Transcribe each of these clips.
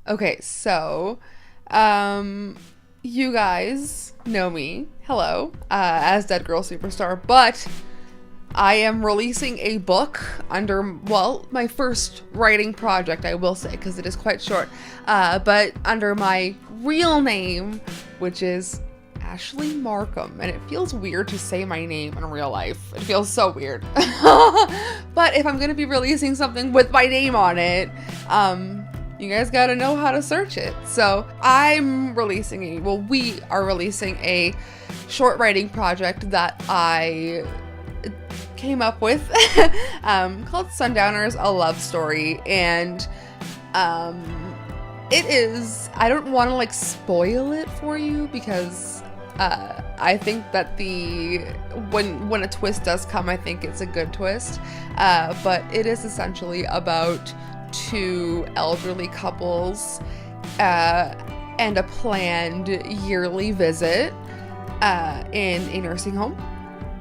Okay, so, you guys know me, hello, as Dead Girl Superstar, but I am releasing a book under, well, my first writing project, I will say, because it is quite short, but under my real name, which is Ashley Markham, and it feels weird to say my name in real life. It feels so weird. But if I'm gonna be releasing something with my name on it, you guys gotta know how to search it. So we are releasing a short writing project that I came up with called Sundowners, a love story. And it is, I don't want to like spoil it for you because I think that when a twist does come, I think it's a good twist. But it is essentially about two elderly couples and a planned yearly visit in a nursing home.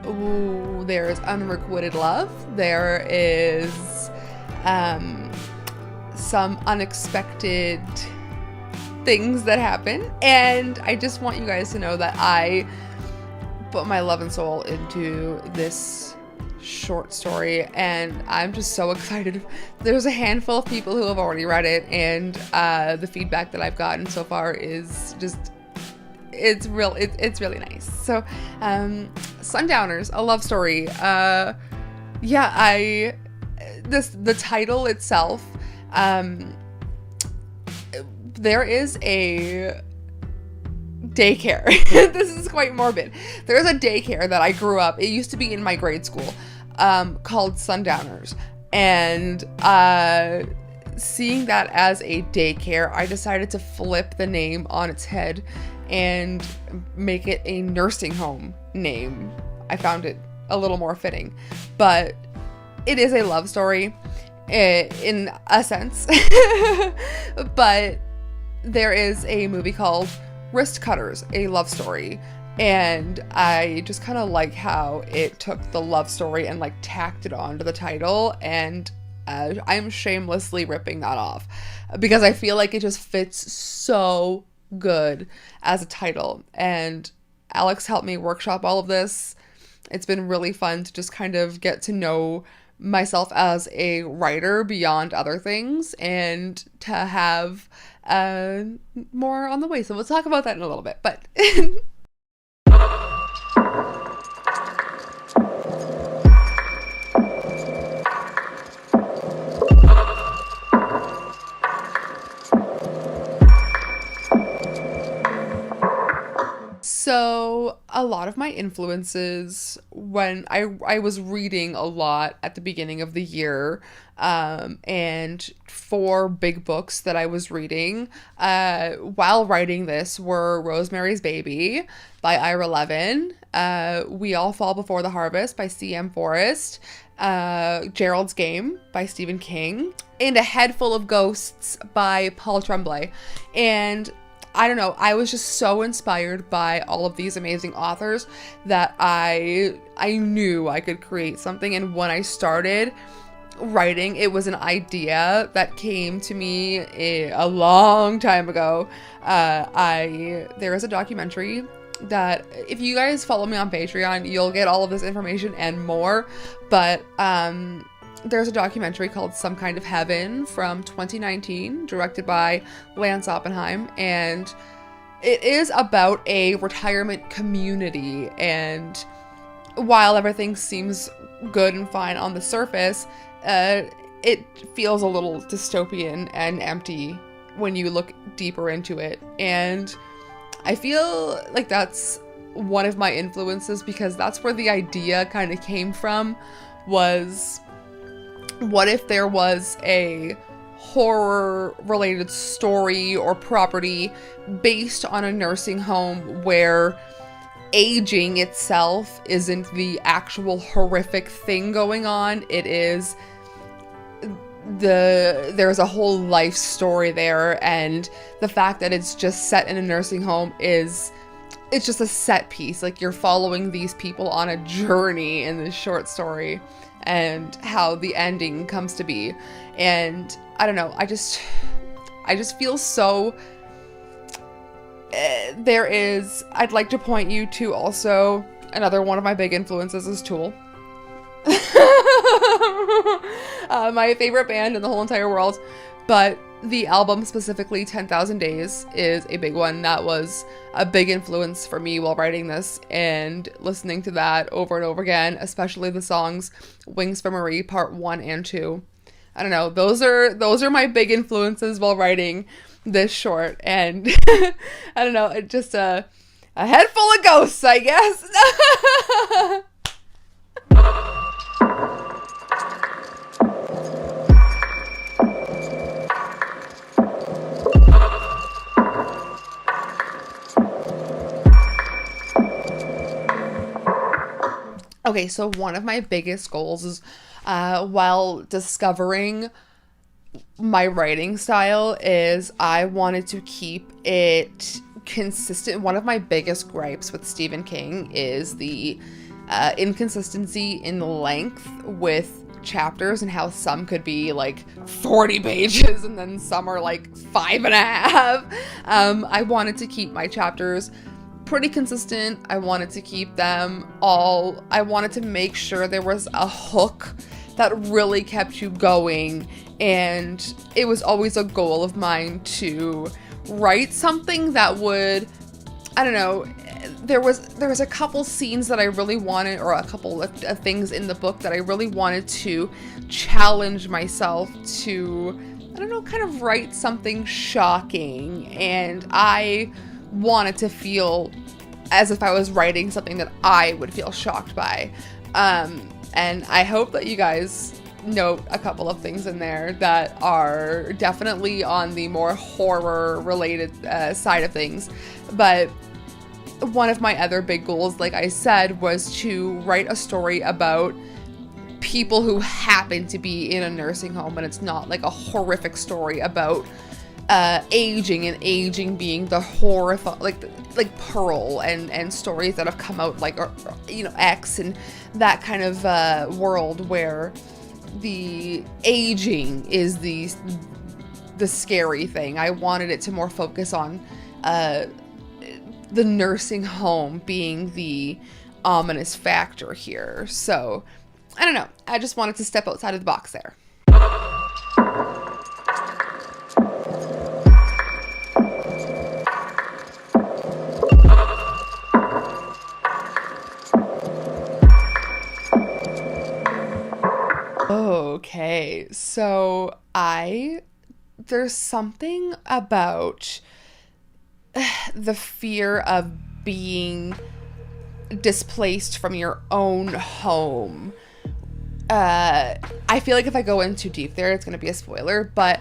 Ooh, there's unrequited love. There is some unexpected things that happen, and I just want you guys to know that I put my love and soul into this short story, and I'm just so excited. There's a handful of people who have already read it, and the feedback that I've gotten so far is just it's really nice. So Sundowners, a love story. The title itself, there is a daycare. This is quite morbid. There's a daycare that I grew up. It used to be in my grade school, called Sundowners, and seeing that as a daycare, I decided to flip the name on its head and make it a nursing home name. I found it a little more fitting, but it is a love story in a sense. But there is a movie called Wrist Cutters, a love story, and I just kind of like how it took the love story and like tacked it on to the title, and I'm shamelessly ripping that off because I feel like it just fits so good as a title. And Alex helped me workshop all of this. It's been really fun to just kind of get to know myself as a writer beyond other things, and to have more on the way. So we'll talk about that in a little bit, but so a lot of my influences when I was reading a lot at the beginning of the year, and 4 big books that I was reading while writing this were Rosemary's Baby by Ira Levin, We All Fall Before the Harvest by C.M. Forrest, Gerald's Game by Stephen King, and A Head Full of Ghosts by Paul Tremblay. And I don't know, I was just so inspired by all of these amazing authors that I knew I could create something. And when I started writing, it was an idea that came to me a long time ago. There is a documentary that, if you guys follow me on Patreon, you'll get all of this information and more, but there's a documentary called Some Kind of Heaven from 2019, directed by Lance Oppenheim, and it is about a retirement community. And while everything seems good and fine on the surface, it feels a little dystopian and empty when you look deeper into it. And I feel like that's one of my influences, because that's where the idea kind of came from. Was, what if there was a horror related story or property based on a nursing home where aging itself isn't the actual horrific thing going on? It is there's a whole life story there, and the fact that it's just set in a nursing home it's just a set piece. Like, you're following these people on a journey in this short story, and how the ending comes to be. And I don't know, I just feel so I'd like to point you to also another one of my big influences is Tool. My favorite band in the whole entire world, but the album specifically 10,000 Days is a big one. That was a big influence for me while writing this and listening to that over and over again, especially the songs Wings for Marie Part 1 and 2. I don't know, those are my big influences while writing this short, and I don't know, it just a head full of ghosts, I guess. Okay, so one of my biggest goals is while discovering my writing style is I wanted to keep it consistent. One of my biggest gripes with Stephen King is the inconsistency in the length with chapters and how some could be like 40 pages and then some are like 5.5. I wanted to keep my chapters pretty consistent. I wanted to keep them all, I wanted to make sure there was a hook that really kept you going, and it was always a goal of mine to write something that would, I don't know, there was a couple scenes that I really wanted, or a couple of things in the book that I really wanted to challenge myself to, I don't know, kind of write something shocking, and I wanted to feel as if I was writing something that I would feel shocked by. And I hope that you guys note a couple of things in there that are definitely on the more horror related side of things. But one of my other big goals, like I said, was to write a story about people who happen to be in a nursing home, and it's not like a horrific story about aging, and aging being the like Pearl and stories that have come out, like, or, you know, X and that kind of world where the aging is the scary thing. I wanted it to more focus on the nursing home being the ominous factor here. So I don't know, I just wanted to step outside of the box there. Okay, so there's something about the fear of being displaced from your own home. I feel like if I go in too deep there, it's going to be a spoiler, but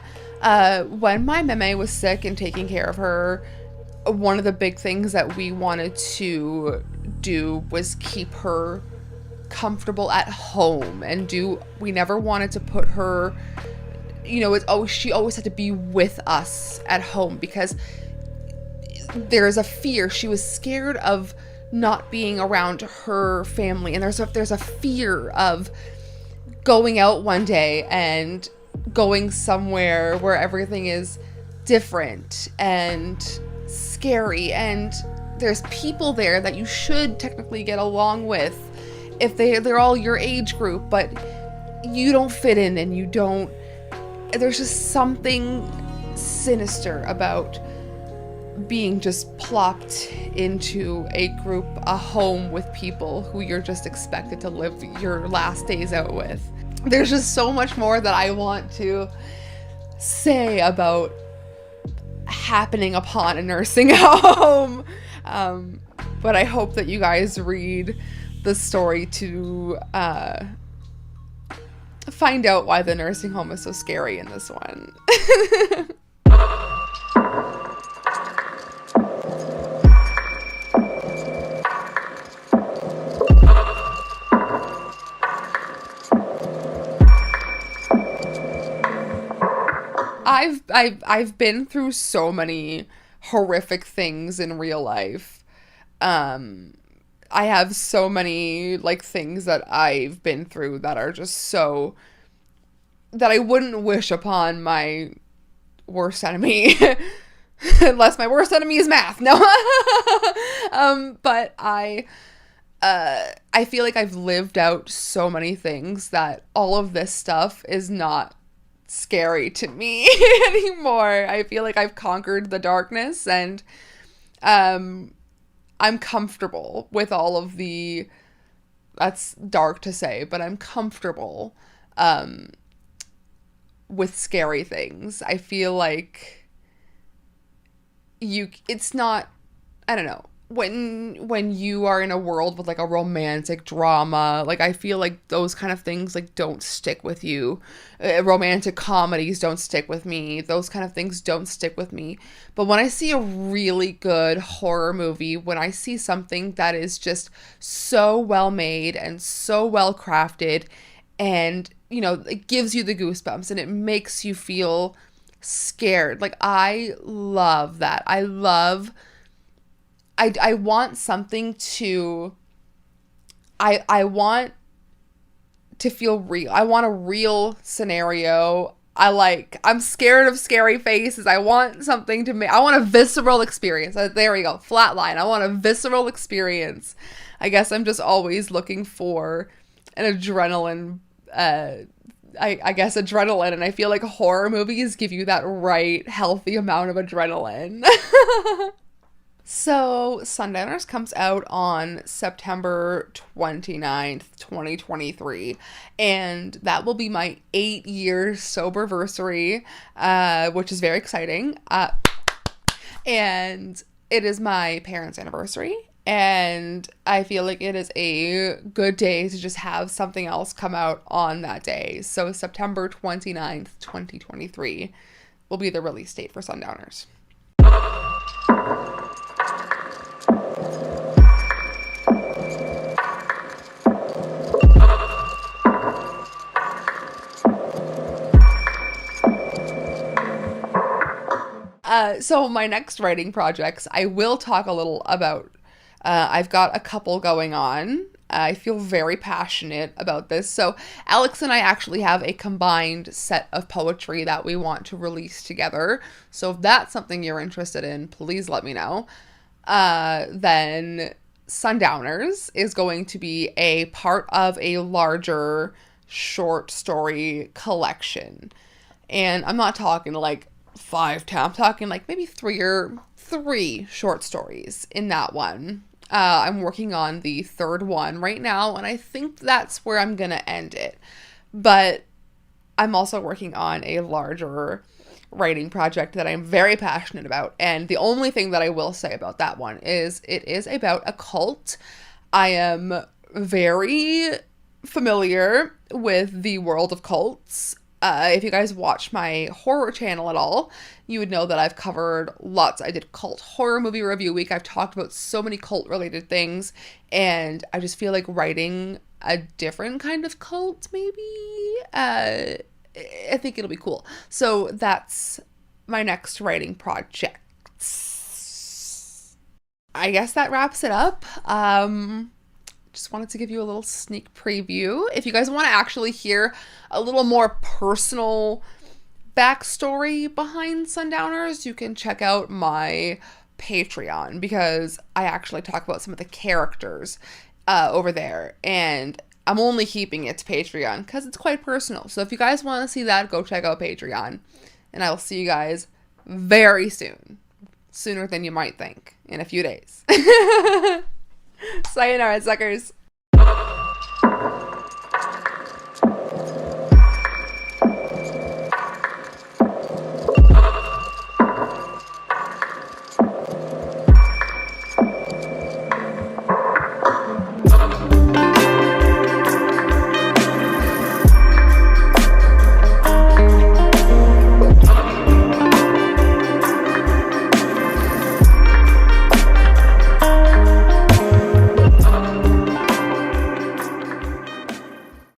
when my meme was sick and taking care of her, one of the big things that we wanted to do was keep her comfortable at home, and we never wanted to put her, you know, she always had to be with us at home because there's a fear. She was scared of not being around her family, and there's a fear of going out one day and going somewhere where everything is different and scary, and there's people there that you should technically get along with if they're all your age group, but you don't fit in, and there's just something sinister about being just plopped into a group, a home with people who you're just expected to live your last days out with. There's just so much more that I want to say about happening upon a nursing home. But I hope that you guys read the story to find out why the nursing home is so scary in this one. I've been through so many horrific things in real life. I have so many like things that I've been through that are just so that I wouldn't wish upon my worst enemy. Unless my worst enemy is math. No. But I feel like I've lived out so many things that all of this stuff is not scary to me anymore. I feel like I've conquered the darkness, and I'm comfortable with all of the, that's dark to say, but I'm comfortable with scary things. I feel like it's not, I don't know, when you are in a world with like a romantic drama, like I feel like those kind of things like don't stick with you. Romantic comedies don't stick with me. Those kind of things don't stick with me. But when I see a really good horror movie, when I see something that is just so well made and so well crafted, and you know, it gives you the goosebumps and it makes you feel scared. Like I love that. I want something to, I want to feel real. I want a real scenario. I'm scared of scary faces. I want something to make, I want a visceral experience. There we go. Flatline. I want a visceral experience. I guess I'm just always looking for an adrenaline, I guess adrenaline, and I feel like horror movies give you that right healthy amount of adrenaline. So, Sundowners comes out on September 29th, 2023, and that will be my 8-year soberversary, which is very exciting. And it is my parents' anniversary, and I feel like it is a good day to just have something else come out on that day. So, September 29th, 2023 will be the release date for Sundowners. So my next writing projects, I will talk a little about. I've got a couple going on. I feel very passionate about this. So Alex and I actually have a combined set of poetry that we want to release together. So if that's something you're interested in, please let me know. Then Sundowners is going to be a part of a larger short story collection. And I'm not talking like 5, I'm talking like maybe three short stories in that one. I'm working on the third one right now, and I think that's where I'm gonna end it. But I'm also working on a larger writing project that I'm very passionate about, and the only thing that I will say about that one is it is about a cult. I am very familiar with the world of cults. If you guys watch my horror channel at all, you would know that I've covered lots. I did cult horror movie review week. I've talked about so many cult related things, and I just feel like writing a different kind of cult, maybe. I think it'll be cool. So that's my next writing project. I guess that wraps it up. Just wanted to give you a little sneak preview. If you guys want to actually hear a little more personal backstory behind Sundowners, you can check out my Patreon, because I actually talk about some of the characters over there, and I'm only keeping it to Patreon because it's quite personal. So if you guys want to see that, go check out Patreon, and I will see you guys very soon, sooner than you might think, in a few days. Sayonara, suckers.